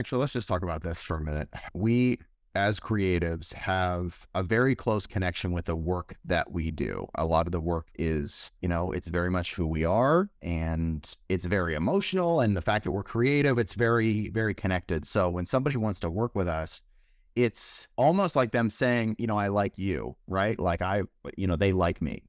Actually, let's just talk about this for a minute. We, as creatives, have a very close connection with the work that we do. A lot of the work is, it's very much who we are, and it's very emotional. And the fact that we're creative, it's very, very connected. So when somebody wants to work with us, it's almost like them saying, I like you, right? Like they like me.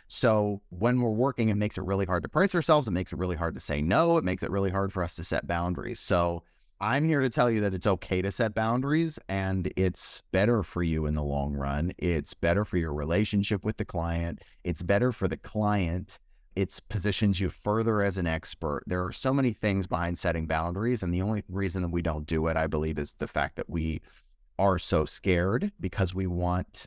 So when we're working, it makes it really hard to price ourselves. It makes it really hard to say no. It makes it really hard for us to set boundaries. So I'm here to tell you that it's okay to set boundaries, and it's better for you in the long run. It's better for your relationship with the client. It's better for the client. It positions you further as an expert. There are so many things behind setting boundaries, and the only reason that we don't do it, I believe, is the fact that we are so scared because we want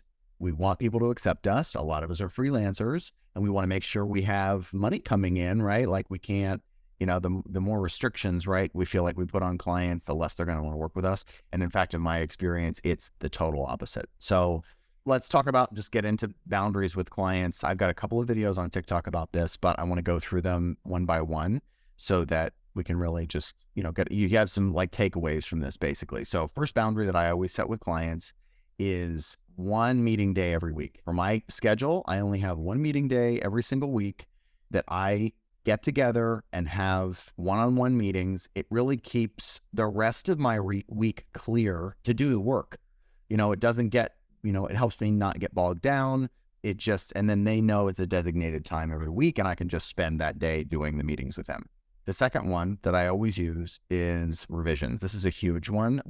people to accept us. A lot of us are freelancers, and we want to make sure we have money coming in, right? Like we can't, the more restrictions, right, we feel like we put on clients, the less they're going to want to work with us. And in fact, in my experience, it's the total opposite. So let's talk about, just get into boundaries with clients. I've got a couple of videos on TikTok about this, but I want to go through them one by one so that we can really just, you have some like takeaways from this basically. So first boundary that I always set with clients is one meeting day every week. For my schedule, I only have one meeting day every single week that I get together and have one-on-one meetings. It really keeps the rest of my week clear to do the work. It doesn't get, it helps me not get bogged down. And then they know it's a designated time every week, and I can just spend that day doing the meetings with them. The second one that I always use is revisions. This is a huge one.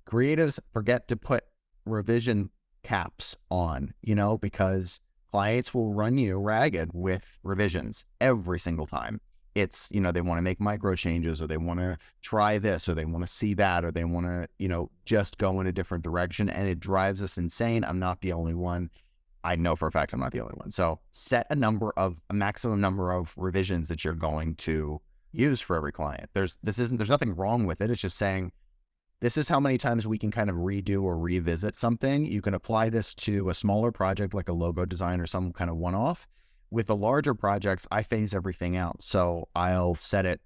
Creatives forget to put revision caps on, because clients will run you ragged with revisions every single time. It's, they want to make micro changes, or they want to try this, or they want to see that, or they want to, just go in a different direction. And it drives us insane. I'm not the only one. I know for a fact I'm not the only one. So set a maximum number of revisions that you're going to use for every client. There's nothing wrong with it. It's just saying, this is how many times we can kind of redo or revisit something. You can apply this to a smaller project like a logo design or some kind of one-off. With the larger projects, I phase everything out. So I'll set it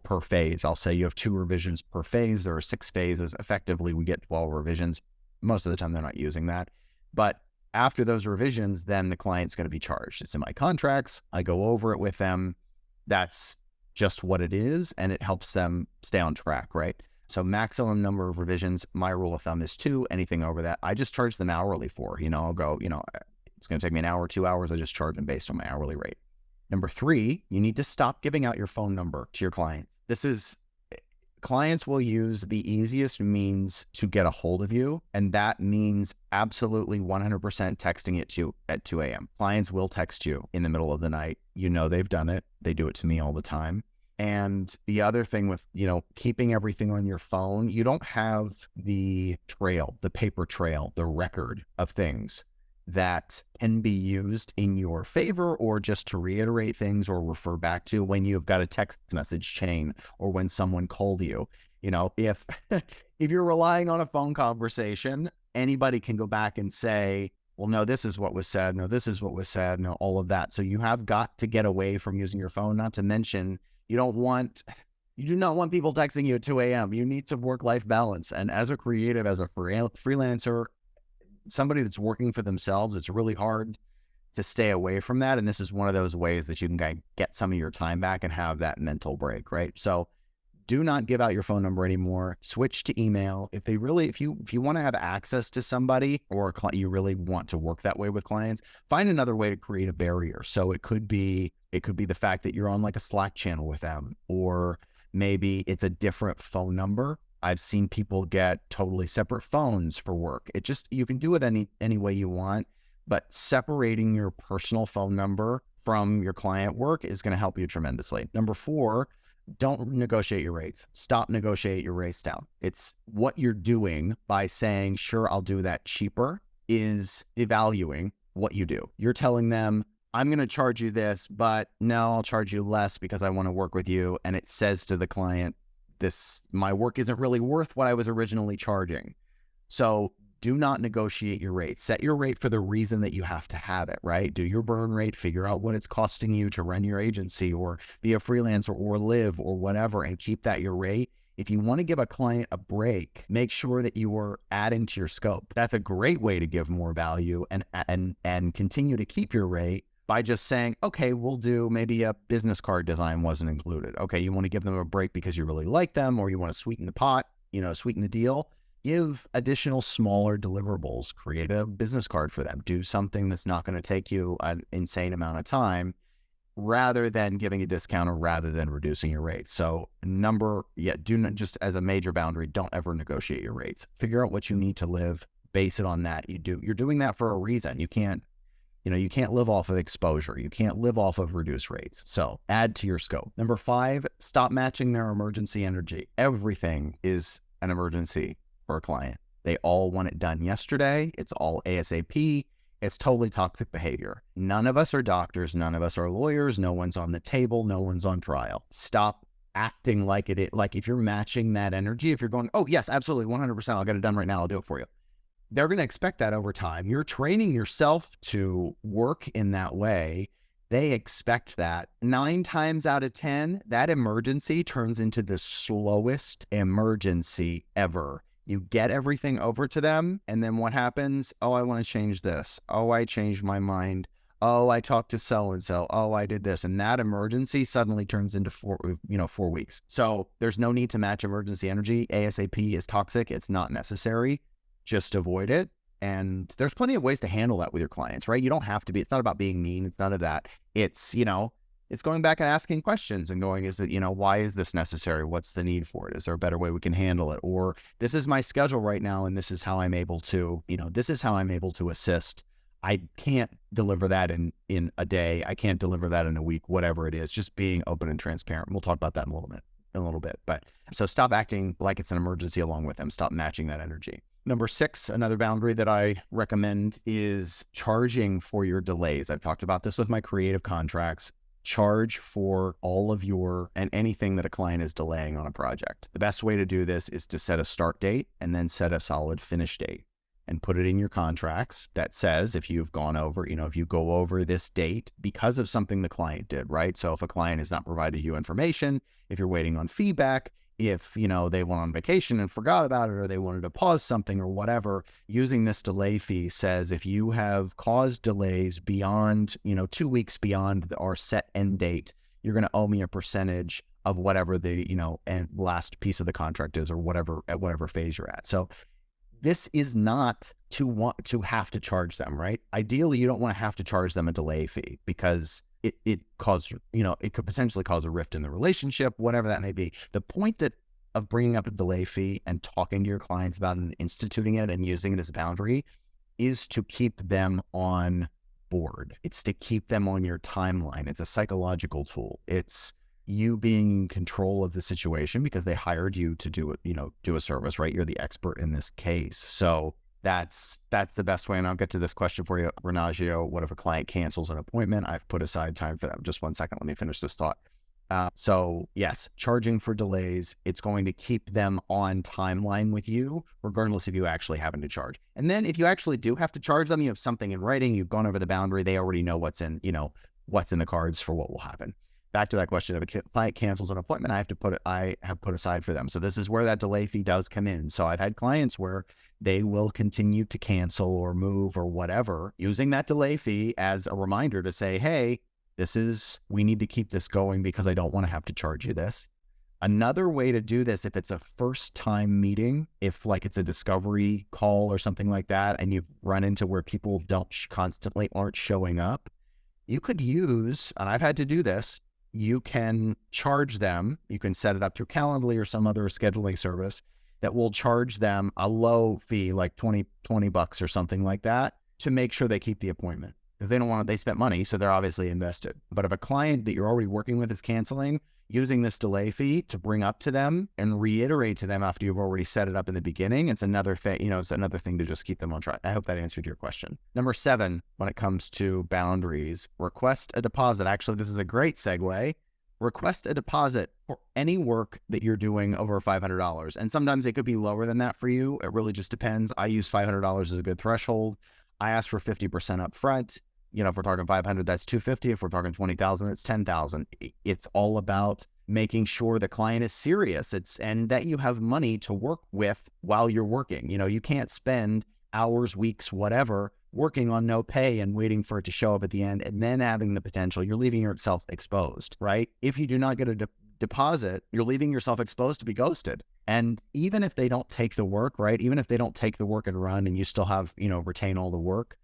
per phase. I'll say you have 2 revisions per phase. There are 6 phases. Effectively, we get 12 revisions. Most of the time, they're not using that. But after those revisions, then the client's going to be charged. It's in my contracts. I go over it with them. That's just what it is, and it helps them stay on track, right? So maximum number of revisions, my rule of thumb is 2. Anything over that, I just charge them hourly for. I'll go, it's going to take me an hour, 2 hours. I just charge them based on my hourly rate. Number 3, you need to stop giving out your phone number to your clients. Clients will use the easiest means to get a hold of you, and that means absolutely 100% texting it to you at 2 a.m. Clients will text you in the middle of the night. They've done it. They do it to me all the time. And the other thing with, keeping everything on your phone, you don't have the paper trail, the record of things that can be used in your favor, or just to reiterate things or refer back to when you've got a text message chain, or when someone called you. If if you're relying on a phone conversation, anybody can go back and say, well, no, this is what was said. No, this is what was said. No, all of that. So you have got to get away from using your phone, not to mention you do not want people texting you at 2 a.m. You need some work-life balance. And as a creative, as a freelancer, somebody that's working for themselves, it's really hard to stay away from that. And this is one of those ways that you can get some of your time back and have that mental break, right? So do not give out your phone number anymore. Switch to email. If you want to have access to somebody, or you really want to work that way with clients, find another way to create a barrier. So it could be the fact that you're on like a Slack channel with them, or maybe it's a different phone number. I've seen people get totally separate phones for work. You can do it any way you want, but separating your personal phone number from your client work is going to help you tremendously. Number 4, don't negotiate your rates. Stop negotiate your rates down. It's what you're doing by saying, sure, I'll do that cheaper, is devaluing what you do. You're telling them, I'm going to charge you this, but no, I'll charge you less because I want to work with you. And it says to the client, my work isn't really worth what I was originally charging. So do not negotiate your rate. Set your rate for the reason that you have to have it, right? Do your burn rate, figure out what it's costing you to run your agency or be a freelancer or live or whatever, and keep that your rate. If you want to give a client a break, make sure that you are adding to your scope. That's a great way to give more value and continue to keep your rate by just saying, okay, we'll do maybe a business card design wasn't included. Okay, you want to give them a break because you really like them, or you want to sweeten the pot, sweeten the deal. Give additional smaller deliverables, create a business card for them, do something that's not going to take you an insane amount of time, rather than giving a discount or rather than reducing your rates. So do not, just as a major boundary, don't ever negotiate your rates. Figure out what you need to live, base it on that. You're doing that for a reason. You can't live off of exposure. You can't live off of reduced rates. So add to your scope. Number 5, stop matching their emergency energy. Everything is an emergency for a client. They all want it done yesterday. It's all ASAP. It's totally toxic behavior. None of us are doctors. None of us are lawyers. No one's on the table. No one's on trial. Stop acting like it is. Like if you're matching that energy, if you're going, oh yes, absolutely, 100%, I'll get it done right now. I'll do it for you. They're going to expect that over time. You're training yourself to work in that way. They expect that. 9 times out of 10, that emergency turns into the slowest emergency ever. You get everything over to them, and then what happens? Oh, I want to change this. Oh, I changed my mind. Oh, I talked to so-and-so. Oh, I did this. And that emergency suddenly turns into 4 weeks. So there's no need to match emergency energy. ASAP is toxic. It's not necessary. Just avoid it. And there's plenty of ways to handle that with your clients, right? You don't have to be, it's not about being mean. It's none of that. It's, it's going back and asking questions and going, is it, why is this necessary? What's the need for it? Is there a better way we can handle it? Or this is my schedule right now, and this is how I'm able to, assist. I can't deliver that in a day. I can't deliver that in a week, whatever it is, just being open and transparent. We'll talk about that in a little bit. But so stop acting like it's an emergency along with them. Stop matching that energy. Number 6, another boundary that I recommend is charging for your delays. I've talked about this with my creative contracts. Charge for all of and anything that a client is delaying on a project. The best way to do this is to set a start date and then set a solid finish date and put it in your contracts that says if you've gone over, if you go over this date because of something the client did, right? So if a client has not provided you information, if you're waiting on feedback, if, they went on vacation and forgot about it, or they wanted to pause something or whatever, using this delay fee says if you have caused delays beyond, 2 weeks beyond our set end date, you're going to owe me a percentage of whatever the, and last piece of the contract is, or whatever, at whatever phase you're at. So this is not to want to have to charge them, right? Ideally, you don't want to have to charge them a delay fee because it could potentially cause a rift in the relationship, whatever that may be. The point of bringing up a delay fee and talking to your clients about it and instituting it and using it as a boundary is to keep them on board. It's to keep them on your timeline. It's a psychological tool. It's you being in control of the situation because they hired you to do a service, right? You're the expert in this case. So that's the best way. And I'll get to this question for you, Renaggio. What if a client cancels an appointment? I've put aside time for them. Just one second. Let me finish this thought. So yes, charging for delays, it's going to keep them on timeline with you, regardless of you actually having to charge. And then if you actually do have to charge them, you have something in writing, you've gone over the boundary, they already know what's in the cards for what will happen. Back to that question, if a client cancels an appointment, I have put aside for them. So this is where that delay fee does come in. So I've had clients where they will continue to cancel or move or whatever, using that delay fee as a reminder to say, hey, we need to keep this going because I don't want to have to charge you this. Another way to do this, if it's a first time meeting, if like it's a discovery call or something like that, and you've run into where people constantly aren't showing up, you could use, and I've had to do this, you can charge them, you can set it up through Calendly or some other scheduling service that will charge them a low fee, like $20 or something like that, to make sure they keep the appointment. Because they spent money, so they're obviously invested. But if a client that you're already working with is canceling, using this delay fee to bring up to them and reiterate to them after you've already set it up in the beginning, it's another thing, it's another thing to just keep them on track. I hope that answered your question. Number 7, when it comes to boundaries, request a deposit. Actually, this is a great segue. Request a deposit for any work that you're doing over $500. And sometimes it could be lower than that for you. It really just depends. I use $500 as a good threshold. I ask for 50% up front. If we're talking 500, that's 250. If we're talking 20,000, it's 10,000. It's all about making sure the client is serious, and that you have money to work with while you're working. You can't spend hours, weeks, whatever, working on no pay and waiting for it to show up at the end and then having the potential. You're leaving yourself exposed, right? If you do not get a deposit, you're leaving yourself exposed to be ghosted. And even if they don't take the work, right? Even if they don't take the work and run and you still have, retain all the work,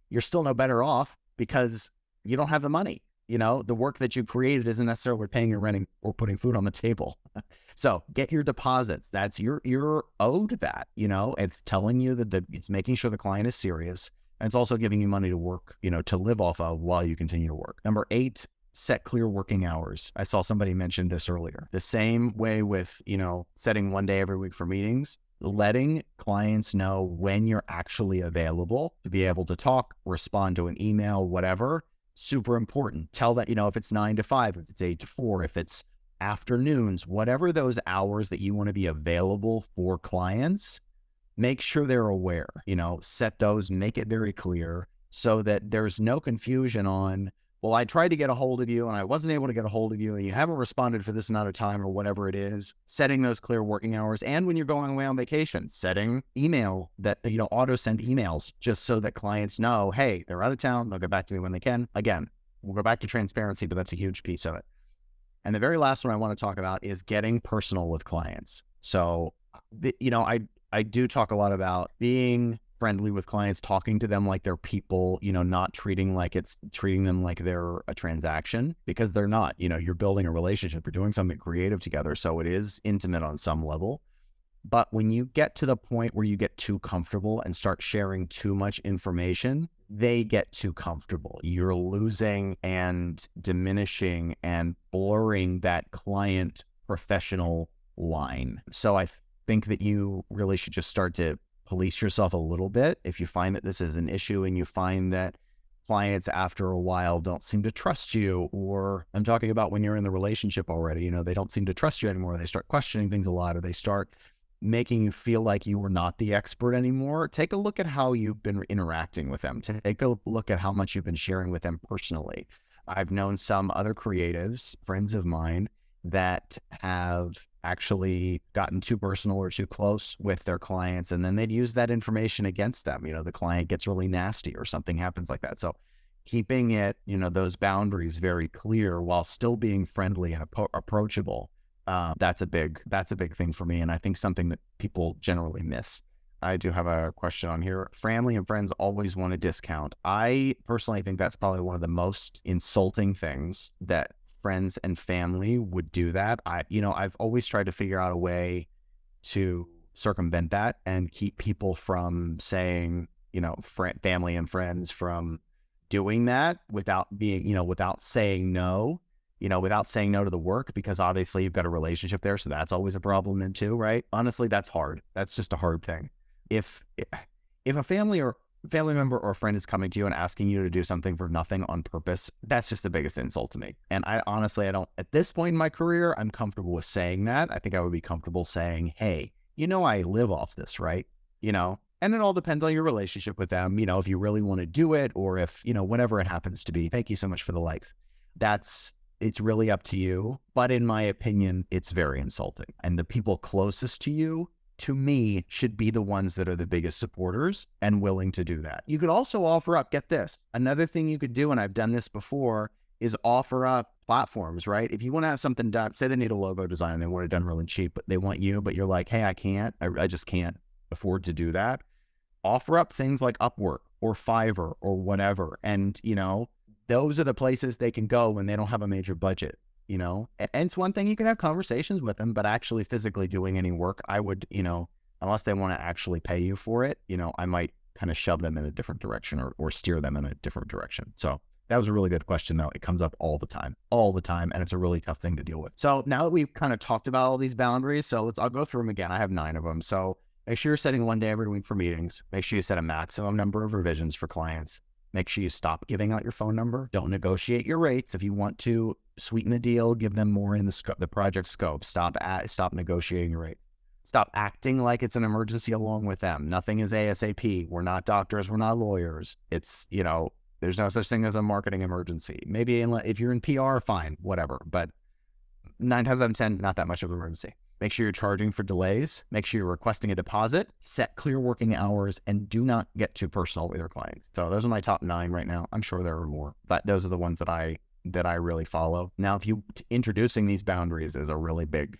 you're still no better off because you don't have the money. The work that you created isn't necessarily paying your rent or putting food on the table. So get your deposits. That's you're owed that. It's telling you that it's making sure the client is serious, and it's also giving you money to work, to live off of while you continue to work. Number 8, set clear working hours. I saw somebody mention this earlier. The same way with, setting one day every week for meetings, letting clients know when you're actually available to be able to talk, respond to an email, whatever. Super important. Tell that, if it's 9 to 5, if it's 8 to 4, if it's afternoons, whatever those hours that you want to be available for clients, make sure they're aware, set those, make it very clear so that there's no confusion on, well, I tried to get a hold of you and I wasn't able to get a hold of you and you haven't responded for this amount of time or whatever it is. Setting those clear working hours. And when you're going away on vacation, setting email that, auto send emails just so that clients know, hey, they're out of town. They'll get back to me when they can. Again, we'll go back to transparency, but that's a huge piece of it. And the very last one I want to talk about is getting personal with clients. So, I do talk a lot about being friendly with clients, talking to them like they're people, not treating them like they're a transaction, because they're not. You're building a relationship, you're doing something creative together, so it is intimate on some level. But when you get to the point where you get too comfortable and start sharing too much information, they get too comfortable. You're losing and diminishing and blurring that client professional line. So I think that you really should just start to police yourself a little bit. If you find that this is an issue and you find that clients after a while don't seem to trust you, or I'm talking about when you're in the relationship already, they don't seem to trust you anymore. They start questioning things a lot, or they start making you feel like you were not the expert anymore. Take a look at how you've been interacting with them. Take a look at how much you've been sharing with them personally. I've known some other creatives, friends of mine, that have actually gotten too personal or too close with their clients, and then they'd use that information against them. The client gets really nasty or something happens like that. So keeping it, those boundaries very clear while still being friendly and approachable, that's a big thing for me, and I think something that people generally miss. I do have a question on here. Family and friends always want a discount. I personally think that's probably one of the most insulting things, that friends and family would do that. I've always tried to figure out a way to circumvent that and keep people from saying, family and friends from doing that without being, without saying no, without saying no to the work, because obviously you've got a relationship there. So that's always a problem then too, right? Honestly, that's hard. That's just a hard thing. If a family member or friend is coming to you and asking you to do something for nothing on purpose, that's just the biggest insult to me. And I honestly, at this point in my career, I'm comfortable with saying that. I think I would be comfortable saying, hey, I live off this, right? And it all depends on your relationship with them. If you really want to do it, or if, whatever it happens to be. Thank you so much for the likes. It's really up to you. But in my opinion, it's very insulting. And the people closest to you, to me, should be the ones that are the biggest supporters and willing to do that. You could also offer up, get this, another thing you could do, and I've done this before, is offer up platforms, right? If you want to have something done, say they need a logo design, they want it done really cheap, but they want you, but you're like, hey, I just can't afford to do that. Offer up things like Upwork or Fiverr or whatever. And, those are the places they can go when they don't have a major budget. And it's one thing, you can have conversations with them, but actually physically doing any work, I would, unless they want to actually pay you for it, I might kind of shove them in a different direction or steer them in a different direction. So that was a really good question, though. It comes up all the time, and it's a really tough thing to deal with. So now that we've kind of talked about all these boundaries, I'll go through them again. I have 9 of them. So make sure you're setting one day every week for meetings. Make sure you set a maximum number of revisions for clients. Make sure you stop giving out your phone number. Don't negotiate your rates. If you want to sweeten the deal, give them more in the project scope. Stop negotiating your rates. Stop acting like it's an emergency along with them. Nothing is ASAP. We're not doctors. We're not lawyers. It's, there's no such thing as a marketing emergency. Maybe if you're in PR, fine, whatever. But 9 times out of 10, not that much of an emergency. Make sure you're charging for delays. Make sure you're requesting a deposit. Set clear working hours, and do not get too personal with your clients. So those are my top 9 right now. I'm sure there are more, but those are the ones that I really follow. Now, if introducing these boundaries is a really big,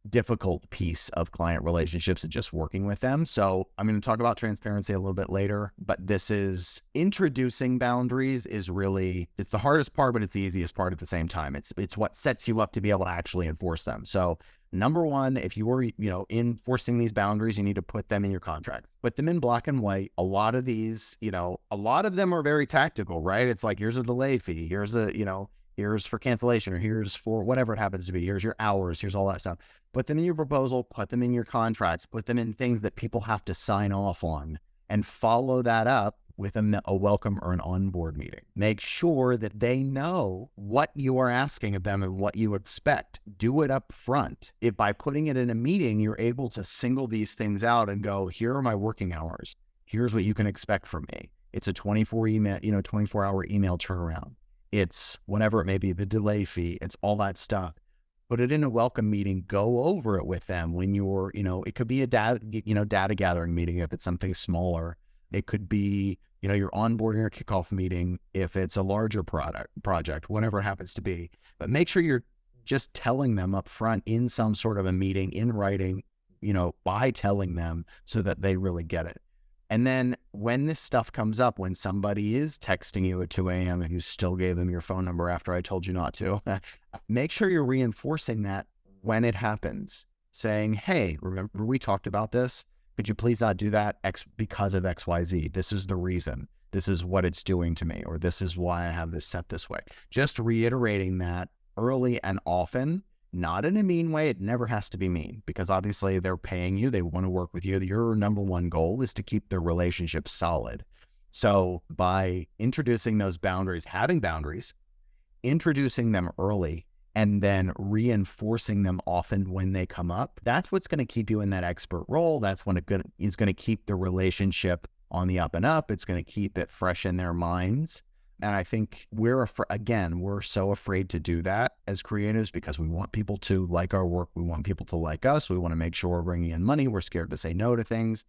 difficult piece of client relationships and just working with them. So I'm going to talk about transparency a little bit later, but this is introducing boundaries is really, it's the hardest part, but it's the easiest part at the same time. It's what sets you up to be able to actually enforce them. So number one, if you were, enforcing these boundaries, you need to put them in your contracts, put them in black and white. A lot of these, a lot of them are very tactical, right? It's like, here's a delay fee. Here's for cancellation, or here's for whatever it happens to be. Here's your hours. Here's all that stuff. Put them in your proposal, put them in your contracts, put them in things that people have to sign off on, and follow that up with a welcome or an onboard meeting. Make sure that they know what you are asking of them and what you expect. Do it up front. If by putting it in a meeting, you're able to single these things out and go, here are my working hours. Here's what you can expect from me. It's a 24-hour email turnaround. It's whatever it may be, the delay fee, it's all that stuff. Put it in a welcome meeting, go over it with them when you're, it could be a data gathering meeting if it's something smaller. It could be, your onboarding or kickoff meeting if it's a larger project, whatever it happens to be. But make sure you're just telling them up front in some sort of a meeting, in writing, by telling them so that they really get it. And then when this stuff comes up, when somebody is texting you at 2 a.m. and you still gave them your phone number after I told you not to, make sure you're reinforcing that when it happens, saying, hey, remember we talked about this? Could you please not do that because of XYZ? This is the reason. This is what it's doing to me, or this is why I have this set this way. Just reiterating that early and often. Not in a mean way. It never has to be mean, because obviously they're paying you. They want to work with you. Your number one goal is to keep their relationship solid. So by introducing those boundaries, having boundaries, introducing them early, and then reinforcing them often when they come up, that's what's going to keep you in that expert role. That's when it's going to keep the relationship on the up and up. It's going to keep it fresh in their minds. And I think we're so afraid to do that as creatives because we want people to like our work. We want people to like us. We want to make sure we're bringing in money. We're scared to say no to things.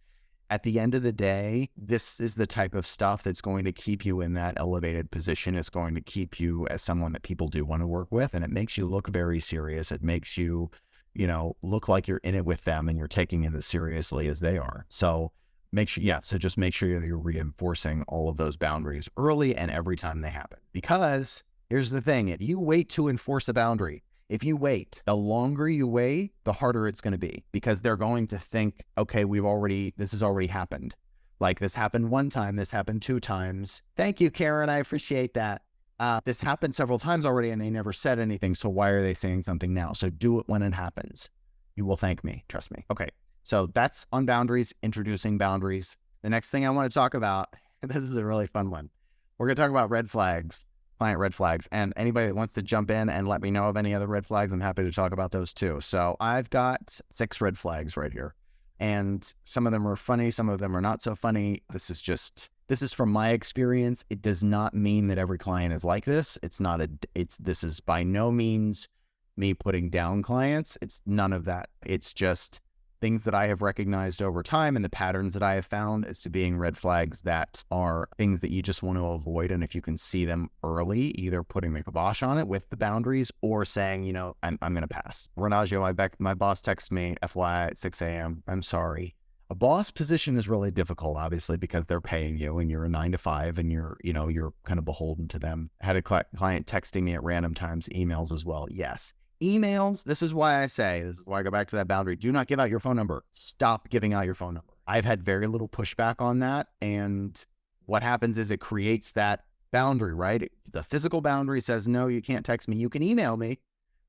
At the end of the day, this is the type of stuff that's going to keep you in that elevated position. It's going to keep you as someone that people do want to work with. And it makes you look very serious. It makes you, look like you're in it with them and you're taking it as seriously as they are. So just make sure you're reinforcing all of those boundaries early and every time they happen. Because here's the thing, if you wait to enforce a boundary, the longer you wait, the harder it's going to be, because they're going to think, okay, this has already happened. Like, this happened one time, this happened 2 times. Thank you, Karen. I appreciate that. This happened several times already and they never said anything. So why are they saying something now? So do it when it happens. You will thank me. Trust me. Okay. So that's on boundaries, introducing boundaries. The next thing I want to talk about, this is a really fun one. We're going to talk about red flags, client red flags. And anybody that wants to jump in and let me know of any other red flags, I'm happy to talk about those too. So I've got 6 red flags right here. And some of them are funny, some of them are not so funny. This is from my experience. It does not mean that every client is like this. This is by no means me putting down clients. It's none of that. It's just things that I have recognized over time and the patterns that I have found as to being red flags that are things that you just want to avoid. And if you can see them early, either putting the kibosh on it with the boundaries or saying, I'm going to pass. Renaggio, my boss texts me, FYI, at 6 a.m. I'm sorry. A boss position is really difficult, obviously, because they're paying you and you're a 9 to 5 and you're kind of beholden to them. I had a client texting me at random times, emails as well. Yes. Emails, this is why I go back to that boundary. Do not give out your phone number. Stop giving out your phone number. I've had very little pushback on that. And what happens is it creates that boundary, right? The physical boundary says, no, you can't text me. You can email me.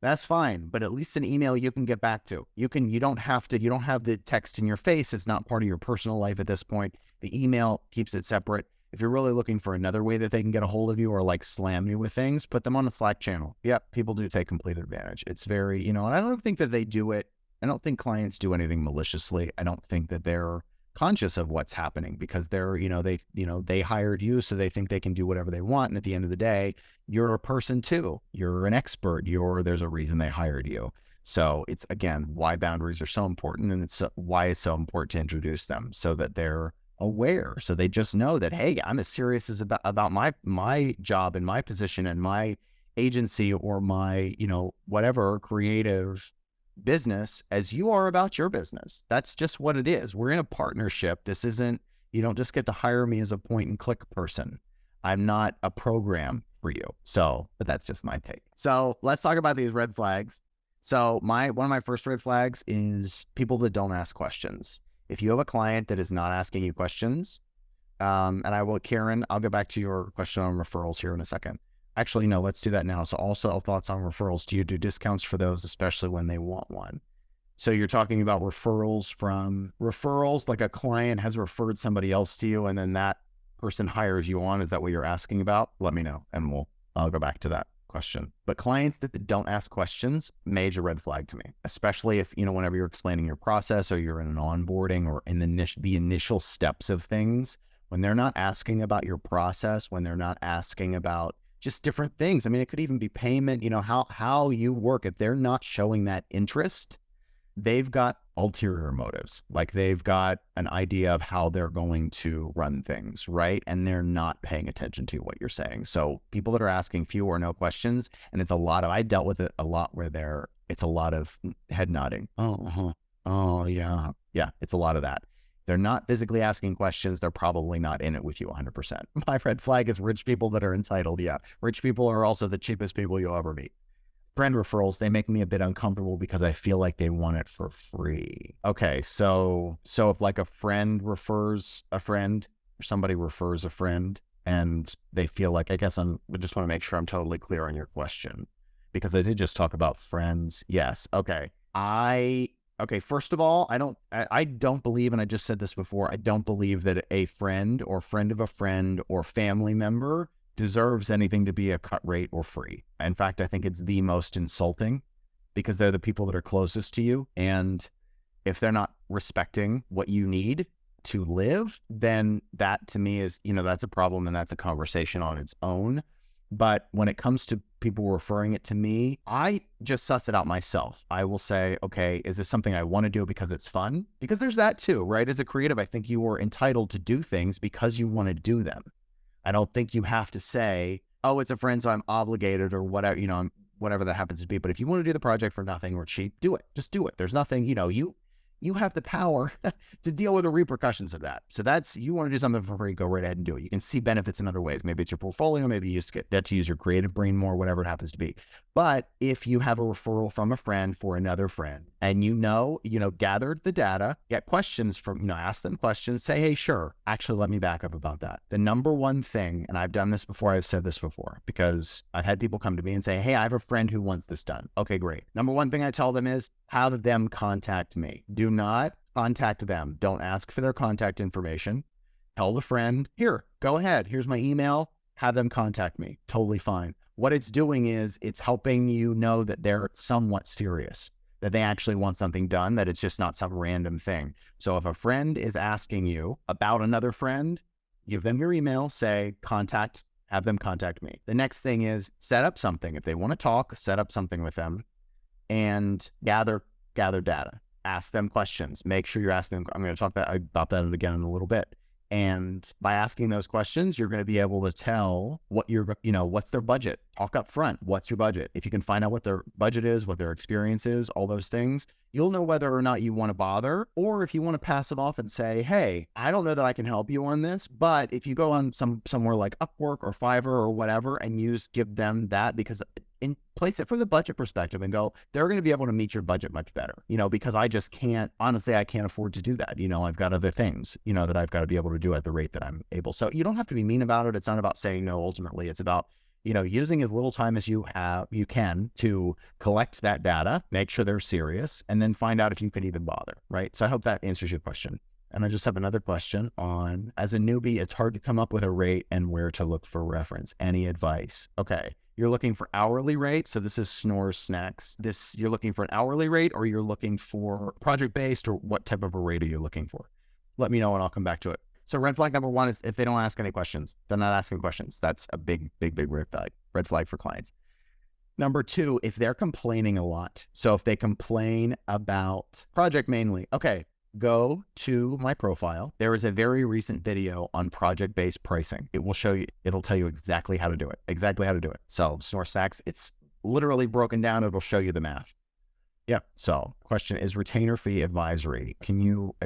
That's fine. But at least an email you can get back to. You don't have the text in your face. It's not part of your personal life at this point. The email keeps it separate. If you're really looking for another way that they can get a hold of you or like slam you with things, put them on a Slack channel. Yep, people do take complete advantage. It's very, and I don't think that they do it. I don't think clients do anything maliciously. I don't think that they're conscious of what's happening because they're, they hired you, so they think they can do whatever they want. And at the end of the day, you're a person too. You're an expert. There's a reason they hired you. So it's, again, why boundaries are so important, and it's why it's so important to introduce them so that they're aware. So they just know that, hey, I'm as serious as about my job and my position and my agency or my, whatever creative business as you are about your business. That's just what it is. We're in a partnership. This isn't, you don't just get to hire me as a point and click person. I'm not a program for you. So, but that's just my take. So let's talk about these red flags. So one of my first red flags is people that don't ask questions. If you have a client that is not asking you questions, and Karen, I'll get back to your question on referrals here in a second. Actually, no, let's do that now. So also thoughts on referrals. Do you do discounts for those, especially when they want one? So you're talking about referrals, like a client has referred somebody else to you and then that person hires you on. Is that what you're asking about? Let me know and I'll go back to that question. But clients that don't ask questions, major red flag to me, especially if, whenever you're explaining your process or you're in an onboarding or in the initial steps of things, when they're not asking about your process, when they're not asking about just different things. I mean, it could even be payment, how you work. If they're not showing that interest, they've got ulterior motives. Like they've got an idea of how they're going to run things, right? And they're not paying attention to what you're saying. So people that are asking few or no questions, and I dealt with it a lot where it's a lot of head nodding. Oh, yeah. Yeah, it's a lot of that. They're not physically asking questions. They're probably not in it with you 100%. My red flag is rich people that are entitled. Yeah. Rich people are also the cheapest people you'll ever meet. Friend referrals, they make me a bit uncomfortable because I feel like they want it for free. Okay. So if like a friend refers a friend or somebody refers a friend and they feel like, I just want to make sure I'm totally clear on your question because I did just talk about friends. Yes. Okay. Okay, first of all, I don't believe, and I just said this before, I don't believe that a friend or friend of a friend or family member deserves anything to be a cut rate or free. In fact, I think it's the most insulting because they're the people that are closest to you. And if they're not respecting what you need to live, then that to me is, that's a problem and that's a conversation on its own. But when it comes to people referring it to me, I just suss it out myself. I will say, okay, is this something I want to do because it's fun? Because there's that too, right? As a creative, I think you are entitled to do things because you want to do them. I don't think you have to say, oh, it's a friend, so I'm obligated or whatever, whatever that happens to be. But if you want to do the project for nothing or cheap, do it. Just do it. There's nothing, you have the power to deal with the repercussions of that. So you want to do something for free, go right ahead and do it. You can see benefits in other ways. Maybe it's your portfolio, maybe you just get to use your creative brain more, whatever it happens to be. But if you have a referral from a friend for another friend and gathered the data, get questions from, ask them questions, say, hey, sure, actually, let me back up about that. The number one thing, and I've done this before, I've said this before, because I've had people come to me and say, hey, I have a friend who wants this done. Okay, great. Number one thing I tell them is have them contact me. Do not contact them. Don't ask for their contact information. Tell the friend, here, go ahead. Here's my email. Have them contact me. Totally fine. What it's doing is it's helping you know that they're somewhat serious, that they actually want something done, that it's just not some random thing. So if a friend is asking you about another friend, give them your email, say, have them contact me. The next thing is set up something. If they want to talk, set up something with them and gather data. Ask them questions. Make sure you're asking them. I'm going to talk about that again in a little bit. And by asking those questions, you're going to be able to tell what's their budget. Talk up front. What's your budget? If you can find out what their budget is, what their experience is, all those things, you'll know whether or not you want to bother, or if you want to pass it off and say, hey, I don't know that I can help you on this, but if you go on somewhere like Upwork or Fiverr or whatever, and give them that, because place it from the budget perspective and go, they're going to be able to meet your budget much better, because I just can't, honestly, I can't afford to do that. I've got other things, that I've got to be able to do at the rate that I'm able. So you don't have to be mean about it. It's not about saying no. Ultimately, it's about, using as little time as you can to collect that data, make sure they're serious, and then find out if you can even bother, right? So I hope that answers your question. And I just have another question on, as a newbie, it's hard to come up with a rate and where to look for reference. Any advice? Okay. You're looking for hourly rate. So this is Snores Snacks. You're looking for an hourly rate, or you're looking for project-based, or what type of a rate are you looking for? let me know and I'll come back to it. So red flag number one is if they don't ask any questions, they're not asking questions. That's a big red flag for clients. Number two, if they're complaining a lot. So if they complain about project mainly, okay, go to my profile. There is a very recent video on project-based pricing. It will show you, it'll tell you exactly how to do it. So Snore Stacks, it's literally broken down. It'll show you the math. Yep. So question is retainer fee advisory. Can you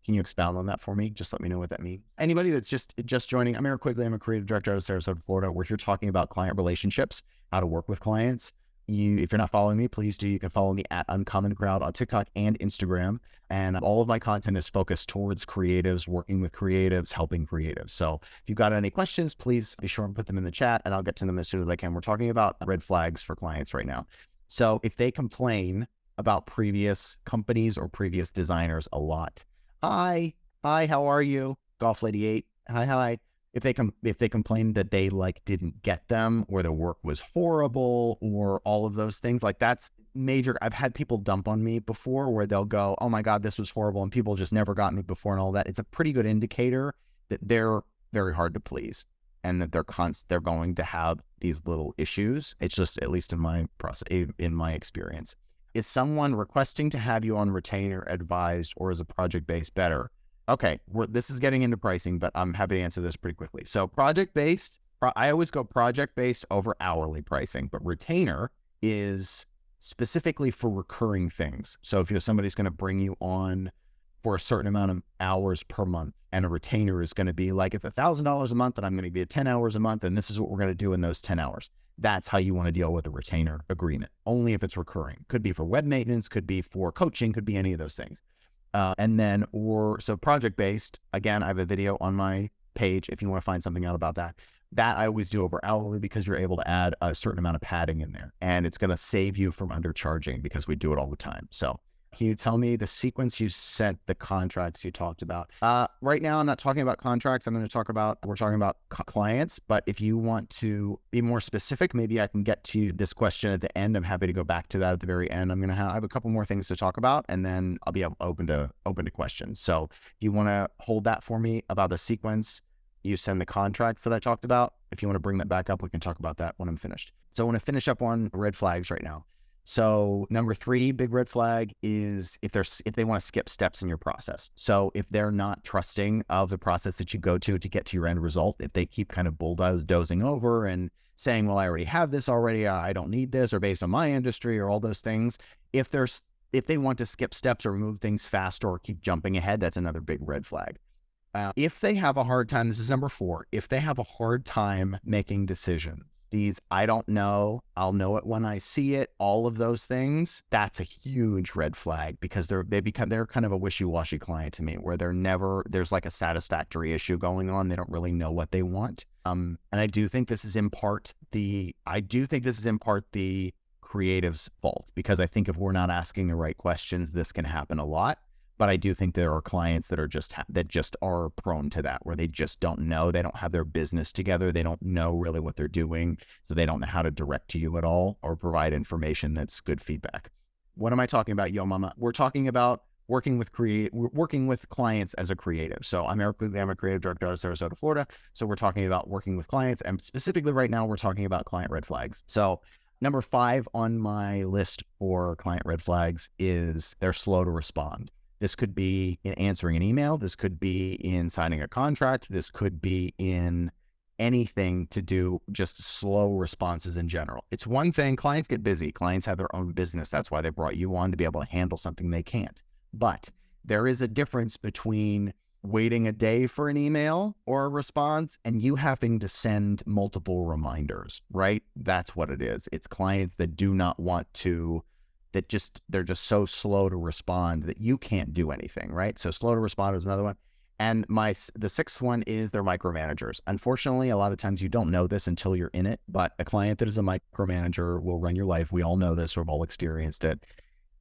expound on that for me? Just let me know what that means. Anybody that's just joining, I'm Erik Quigley. I'm a creative director out of Sarasota, Florida. We're here talking about client relationships, how to work with clients. If you're not following me, please do. You can follow me at Uncommon Crowd on TikTok and Instagram. And all of my content is focused towards creatives, working with creatives, helping creatives. So if you've got any questions, please be sure and put them in the chat and I'll get to them as soon as I can. We're talking about red flags for clients right now. So if they complain about previous companies or previous designers a lot. Hi, how are you? Golf Lady 8. Hi. If they complain that they didn't get them or the work was horrible or all of those things, that's major. I've had people dump on me before where they'll go, oh my God, this was horrible. And people just never got me before and all that. It's a pretty good indicator that they're very hard to please and that they're going to have these little issues. It's just, at least in my process, in my experience. Is someone requesting to have you on retainer advised or is a project-based better? Okay, this is getting into pricing, but I'm happy to answer this pretty quickly. So project-based, I always go project-based over hourly pricing, but retainer is specifically for recurring things. So if somebody's going to bring you on for a certain amount of hours per month, and a retainer is going to be it's $1,000 a month and I'm going to be at 10 hours a month, and this is what we're going to do in those 10 hours. That's how you want to deal with a retainer agreement, only if it's recurring. Could be for web maintenance, could be for coaching, could be any of those things. So project-based, again, I have a video on my page if you want to find something out about that. That I always do over hourly because you're able to add a certain amount of padding in there and it's going to save you from undercharging because we do it all the time. So can you tell me the sequence you sent the contracts you talked about? Right now, I'm not talking about contracts. we're talking about clients, but if you want to be more specific, maybe I can get to this question at the end. I'm happy to go back to that at the very end. I have a couple more things to talk about and then I'll be open to questions. So if you want to hold that for me about the sequence, you send the contracts that I talked about. If you want to bring that back up, we can talk about that when I'm finished. So I want to finish up on red flags right now. So number 3, big red flag is if they want to skip steps in your process. So if they're not trusting of the process that you go to get to your end result, if they keep kind of bulldozing over and saying, well, I already have this already, I don't need this, or based on my industry or all those things, if they want to skip steps or move things faster or keep jumping ahead, that's another big red flag. If they have a hard time, this is number 4, if they have a hard time making decisions, these I don't know, I'll know it when I see it, all of those things, that's a huge red flag because they're kind of a wishy-washy client to me where there's a satisfactory issue going on. They don't really know what they want. And I do think this is in part the creative's fault because I think if we're not asking the right questions, this can happen a lot. But I do think there are clients that are prone to that, where they just don't know. They don't have their business together. They don't know really what they're doing. So they don't know how to direct to you at all or provide information that's good feedback. What am I talking about, Yo Mama? We're talking about working with clients as a creative. So I'm Erik Quigley. I'm a creative director out of Sarasota, Florida. So we're talking about working with clients. And specifically right now, we're talking about client red flags. So number 5 on my list for client red flags is they're slow to respond. This could be in answering an email. This could be in signing a contract. This could be in anything to do just slow responses in general. It's one thing, clients get busy. Clients have their own business. That's why they brought you on, to be able to handle something they can't. But there is a difference between waiting a day for an email or a response and you having to send multiple reminders, right? That's what it is. It's clients that do not want to, they're just so slow to respond that you can't do anything, right? So slow to respond is another one. And the 6th one is they're micromanagers. Unfortunately, a lot of times you don't know this until you're in it, but a client that is a micromanager will run your life. We all know this, we've all experienced it.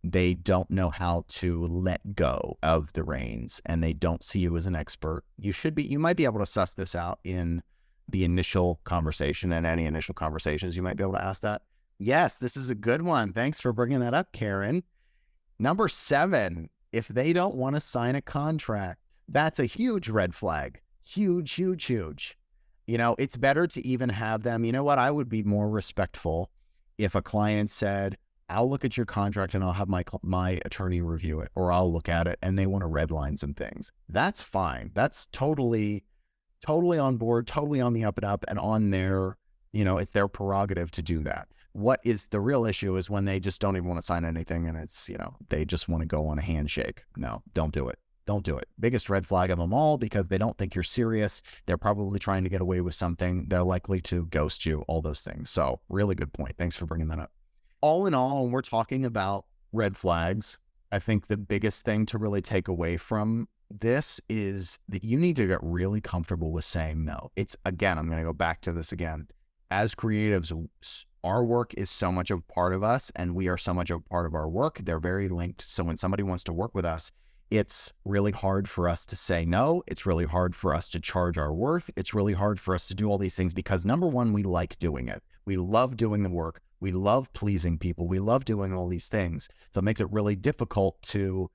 They don't know how to let go of the reins and they don't see you as an expert. You might be able to suss this out in the initial conversation, and any initial conversations, you might be able to ask that. Yes, this is a good one. Thanks for bringing that up, Karen. Number 7, if they don't want to sign a contract, That's a huge red flag. Huge, huge, huge. It's better to even have them, you know what, I would be more respectful if a client said, I'll look at your contract and I'll have my attorney review it, or I'll look at it and they want to redline some things. That's fine. That's totally on board, totally on the up and up, and on their, it's their prerogative to do that. What is the real issue is when they just don't even want to sign anything and it's, they just want to go on a handshake. No, don't do it. Don't do it. Biggest red flag of them all, because they don't think you're serious. They're probably trying to get away with something. They're likely to ghost you, all those things. So really good point. Thanks for bringing that up. All in all, when we're talking about red flags, I think the biggest thing to really take away from this is that you need to get really comfortable with saying no. It's, again, I'm going to go back to this again. As creatives, our work is so much a part of us and we are so much a part of our work. They're very linked. So when somebody wants to work with us, it's really hard for us to say no. It's really hard for us to charge our worth. It's really hard for us to do all these things because, number one, we like doing it. We love doing the work. We love pleasing people. We love doing all these things. So it makes it really difficult to,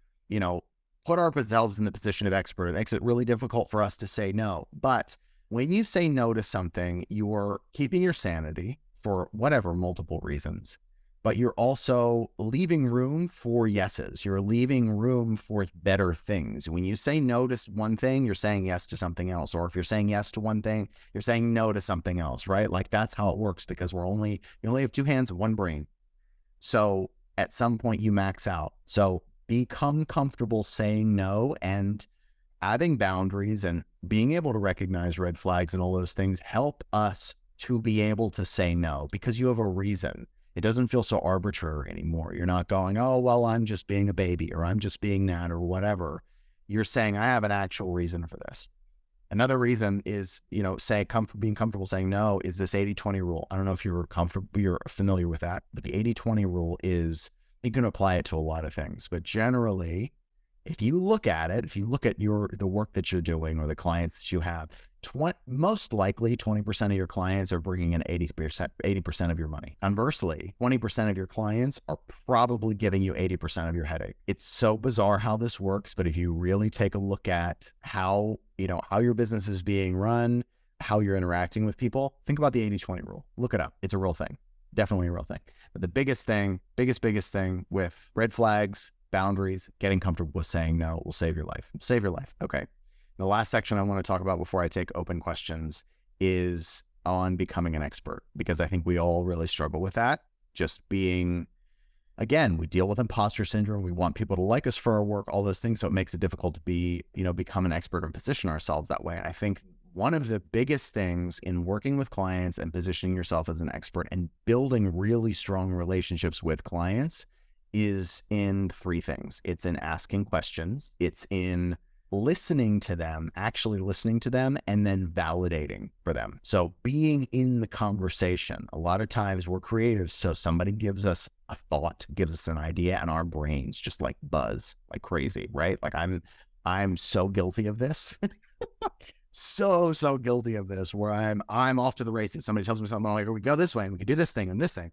put ourselves in the position of expert. It makes it really difficult for us to say no. But when you say no to something, you're keeping your sanity for whatever multiple reasons, but you're also leaving room for yeses. You're leaving room for better things. When you say no to one thing, you're saying yes to something else. Or if you're saying yes to one thing, you're saying no to something else, right? Like that's how it works, because you only have two hands and one brain. So at some point you max out. So become comfortable saying no, and having boundaries and being able to recognize red flags and all those things help us to be able to say no, because you have a reason. It doesn't feel so arbitrary anymore. You're not going, oh, well, I'm just being a baby, or I'm just being that, or whatever. You're saying, I have an actual reason for this. Another reason is, being comfortable saying no is this 80-20 rule. I don't know if you're familiar with that, but the 80-20 rule is, you can apply it to a lot of things, but generally, if you look at the work that you're doing or the clients that you have, most likely 20% of your clients are bringing in 80% of your money. Conversely, 20% of your clients are probably giving you 80% of your headache. It's so bizarre how this works, but if you really take a look at how your business is being run, how you're interacting with people, think about the 80-20 rule. Look it up. It's a real thing. Definitely a real thing. But the biggest thing with red flags, boundaries, getting comfortable with saying no will save your life. Save your life. Okay. The last section I want to talk about before I take open questions is on becoming an expert, because I think we all really struggle with that. Just being, again, we deal with imposter syndrome. We want people to like us for our work, all those things. So it makes it difficult to become an expert and position ourselves that way. And I think one of the biggest things in working with clients and positioning yourself as an expert and building really strong relationships with clients is in three things. It's in asking questions. It's in actually listening to them, and then validating for them. So being in the conversation. A lot of times we're creatives, so somebody gives us a thought, gives us an idea, and our brains just like buzz like crazy, right? Like I'm so guilty of this. so guilty of this, where I'm off to the races. Somebody tells me something, I'm like, we go this way and we can do this thing and this thing.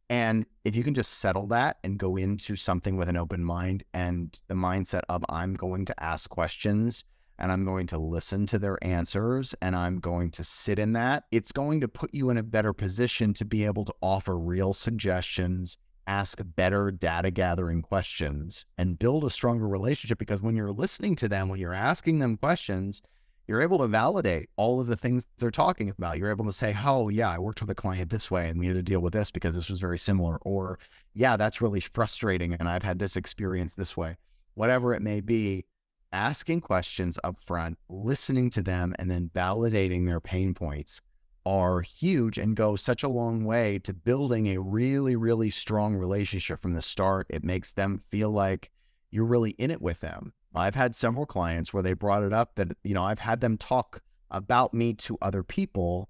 And if you can just settle that and go into something with an open mind and the mindset of, I'm going to ask questions and I'm going to listen to their answers and I'm going to sit in that, it's going to put you in a better position to be able to offer real suggestions, ask better data gathering questions, and build a stronger relationship. Because when you're listening to them, when you're asking them questions, you're able to validate all of the things they're talking about. You're able to say, oh yeah, I worked with a client this way and we had to deal with this because this was very similar. Or yeah, that's really frustrating and I've had this experience this way. Whatever it may be, asking questions up front, listening to them, and then validating their pain points are huge and go such a long way to building a really, really strong relationship from the start. It makes them feel like you're really in it with them. I've had several clients where they brought it up that, I've had them talk about me to other people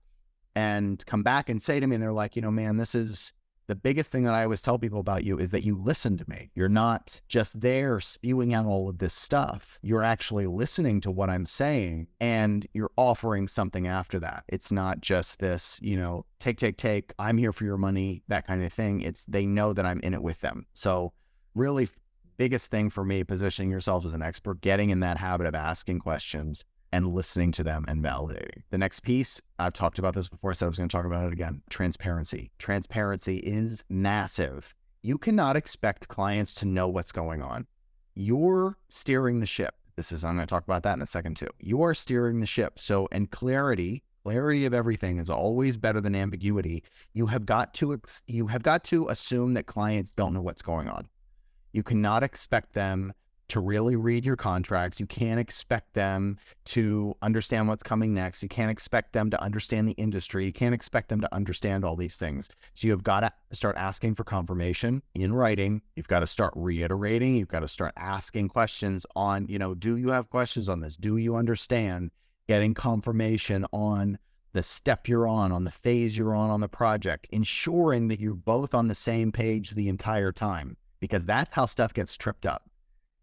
and come back and say to me, and they're like, man, this is the biggest thing that I always tell people about you is that you listen to me. You're not just there spewing out all of this stuff. You're actually listening to what I'm saying and you're offering something after that. It's not just this, take, I'm here for your money, that kind of thing. They know that I'm in it with them. So really biggest thing for me, positioning yourself as an expert, getting in that habit of asking questions and listening to them and validating. The next piece, I've talked about this before, so I was going to talk about it again. Transparency. Transparency is massive. You cannot expect clients to know what's going on. You're steering the ship. I'm going to talk about that in a second too. You are steering the ship. So, and clarity of everything is always better than ambiguity. You have got to assume that clients don't know what's going on. You cannot expect them to really read your contracts. You can't expect them to understand what's coming next. You can't expect them to understand the industry. You can't expect them to understand all these things. So you've got to start asking for confirmation in writing. You've got to start reiterating. You've got to start asking questions on, do you have questions on this? Do you understand? Getting confirmation on the step you're on the phase you're on the project, ensuring that you're both on the same page the entire time, because that's how stuff gets tripped up.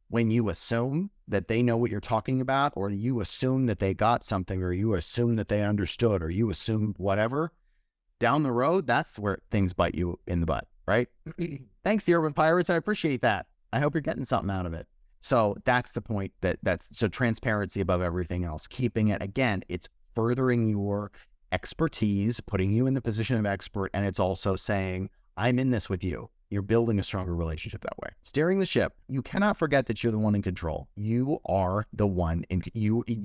When you assume that they know what you're talking about, or you assume that they got something, or you assume that they understood, or you assume whatever, down the road, that's where things bite you in the butt, right? Thanks, the Urban Pirates. I appreciate that. I hope you're getting something out of it. So that's the point, so transparency above everything else, keeping it, again, it's furthering your expertise, putting you in the position of expert, and it's also saying, I'm in this with you. You're building a stronger relationship that way. Steering the ship. You cannot forget that you're the one in control. You are the one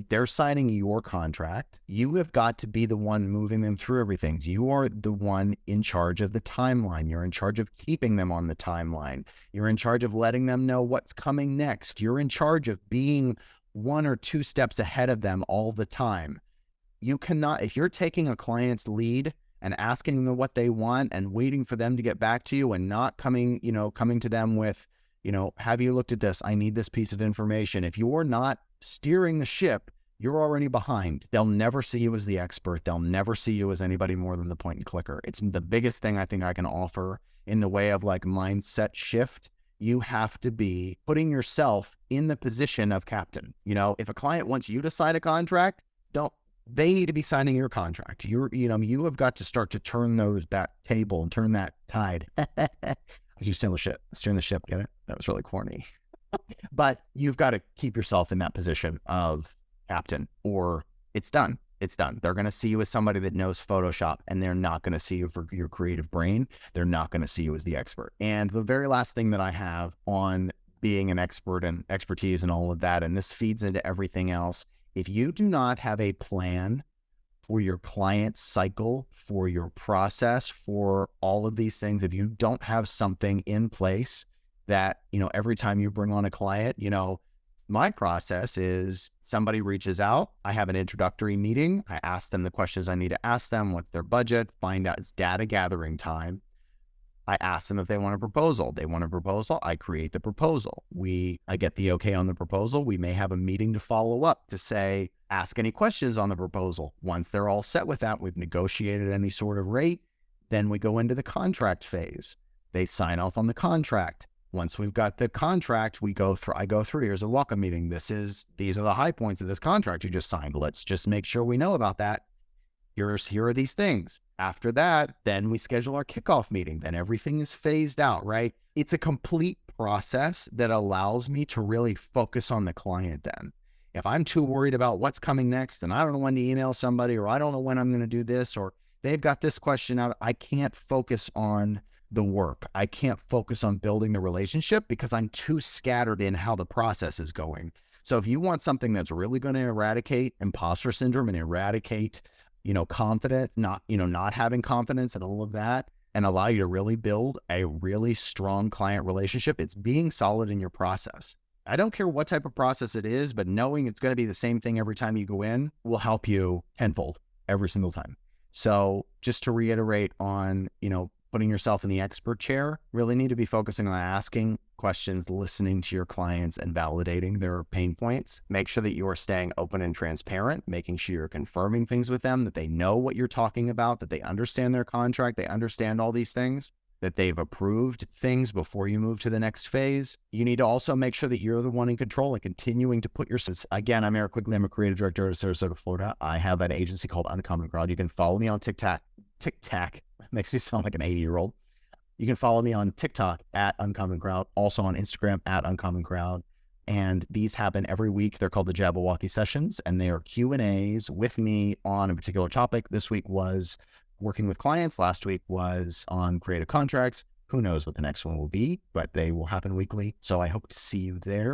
they're signing your contract. You have got to be the one moving them through everything. You are the one in charge of the timeline. You're in charge of keeping them on the timeline. You're in charge of letting them know what's coming next. You're in charge of being 1 or 2 steps ahead of them all the time. You cannot, if you're taking a client's lead and asking them what they want and waiting for them to get back to you and not coming to them with, have you looked at this? I need this piece of information. If you're not steering the ship, you're already behind. They'll never see you as the expert. They'll never see you as anybody more than the point and clicker. It's the biggest thing I think I can offer in the way of like mindset shift. You have to be putting yourself in the position of captain. If a client wants you to sign a contract, they need to be signing your contract. You have got to start to turn that table and turn that tide. You steer the ship. Steering the ship. Get it? That was really corny. But you've got to keep yourself in that position of captain, or it's done. It's done. They're going to see you as somebody that knows Photoshop, and they're not going to see you for your creative brain. They're not going to see you as the expert. And the very last thing that I have on being an expert and expertise and all of that, and this feeds into everything else, if you do not have a plan for your client cycle, for your process, for all of these things, if you don't have something in place that, every time you bring on a client, my process is somebody reaches out, I have an introductory meeting, I ask them the questions I need to ask them, what's their budget, find out, it's data gathering time. I ask them if they want a proposal. They want a proposal. I create the proposal. I get the okay on the proposal. We may have a meeting to follow up to say, ask any questions on the proposal. Once they're all set with that, we've negotiated any sort of rate. Then we go into the contract phase. They sign off on the contract. Once we've got the contract, I go through, here's a welcome meeting. These are the high points of this contract you just signed. Let's just make sure we know about that. Here are these things. After that, then we schedule our kickoff meeting. Then everything is phased out, right? It's a complete process that allows me to really focus on the client then. If I'm too worried about what's coming next and I don't know when to email somebody, or I don't know when I'm going to do this, or they've got this question out, I can't focus on the work. I can't focus on building the relationship because I'm too scattered in how the process is going. So if you want something that's really going to eradicate imposter syndrome and eradicate confidence, not having confidence and all of that, and allow you to really build a really strong client relationship, it's being solid in your process. I don't care what type of process it is, but knowing it's going to be the same thing every time you go in will help you tenfold every single time. So just to reiterate on, putting yourself in the expert chair, really need to be focusing on asking questions, listening to your clients, and validating their pain points. Make sure that you are staying open and transparent, making sure you're confirming things with them, that they know what you're talking about, that they understand their contract, they understand all these things, that they've approved things before you move to the next phase. You need to also make sure that you're the one in control and continuing to put yourself. Again, I'm Erik Quigley. I'm a creative director of Sarasota, Florida. I have an agency called Uncommon Crowd. You can follow me on TikTok. Makes me sound like an 80-year-old. You can follow me on TikTok at Uncommon Crowd, also on Instagram at Uncommon Crowd. And these happen every week. They're called the Jabberwocky sessions, and they are Q&As with me on a particular topic. This week was working with clients. Last week was on creative contracts. Who knows what the next one will be, but they will happen weekly. So I hope to see you there.